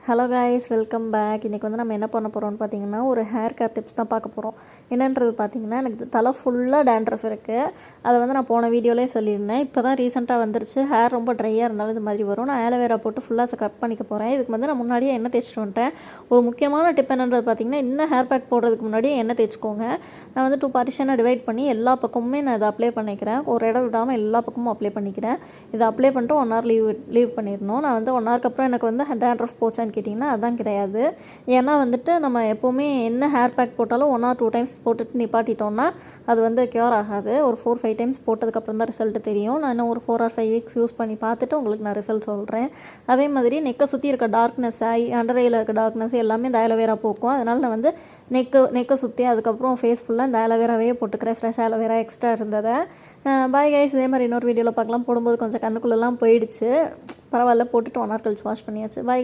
Hello guys, welcome back. இன்றைக்கி வந்து நம்ம என்ன பண்ண போகிறோம்னு பார்த்தீங்கன்னா, ஒரு ஹேர் கேர் டிப்ஸ் தான் பார்க்க போகிறோம். என்னன்றது பார்த்தீங்கன்னா, எனக்கு தலை ஃபுல்லாக டேண்ட்ரஃப் இருக்குது. அதை வந்து நான் போன வீடியோலேயே சொல்லியிருந்தேன். இப்போ தான் ரீசெண்டாக வந்துருச்சு. ஹேர் ரொம்ப ட்ரையாக இருந்தாலும் இது மாதிரி வரும். நான் ஆலோவேரா போட்டு ஃபுல்லாக கட் பண்ணிக்க போகிறேன். இதுக்கு வந்து நான் முன்னாடியே எண்ணெய் தேய்ச்சிட்டு வந்துட்டேன். ஒரு முக்கியமான டிப் என்னன்றது பார்த்தீங்கன்னா, இன்னும் ஹேர் பேக் போடுறதுக்கு முன்னாடியே எண்ணெய் தேய்ச்சிக்கோங்க. நான் வந்து 2 பார்ட்டிஷனாக டிவைட் பண்ணி எல்லா பக்கமுமே நான் இதை அப்ளை பண்ணிக்கிறேன். ஒரு இடம் விடாமல் எல்லா பக்கமும் அப்ளை பண்ணிக்கிறேன். இதை அப்ளை பண்ணிட்டு 1 hour லீவ் பண்ணிடணும். நான் வந்து 1 hourக்கு அப்புறம் எனக்கு வந்து டேண்ட்ரஃப் போச்சான்னு கேட்டிங்கன்னா அதான் கிடையாது. ஏன்னா வந்துட்டு நம்ம எப்போவுமே என்ன ஹேர் பேக் போட்டாலும் 1 or 2 times போட்டுட்டு நிப்பாட்டிட்டோம்னா அது வந்து க்யூர் ஆகாது. ஒரு 4-5 times போட்டதுக்கப்புறம் தான் ரிசல்ட் தெரியும். நான் இன்னும் ஒரு 4 or 5 weeks யூஸ் பண்ணி பார்த்துட்டு உங்களுக்கு நான் ரிசல்ட் சொல்கிறேன். அதே மாதிரி நெக்கை சுற்றி இருக்க டார்க்னஸ், அண்டர் ஐயில் இருக்க டார்க்னஸ் எல்லாமே இந்த ஆலோவேரா போக்கும். அதனால் நான் வந்து நெக்கை சுற்றி அதுக்கப்புறம் ஃபேஸ் ஃபுல்லாக இந்த ஆலோவேராவே போட்டுக்கிறேன். ஃப்ரெஷ் ஆலோவேரா எக்ஸ்ட்ரா இருந்ததை. பாய் கைஸ், இதே மாதிரி இன்னொரு வீடியோவில் பார்க்கலாம். போடும்போது கொஞ்சம் கண்ணுக்குள்ளெல்லாம் போயிடுச்சு. பரவாயில்ல, போட்டுட்டு 1 hour கழிச்சு வாஷ் பண்ணியாச்சு. பாய்.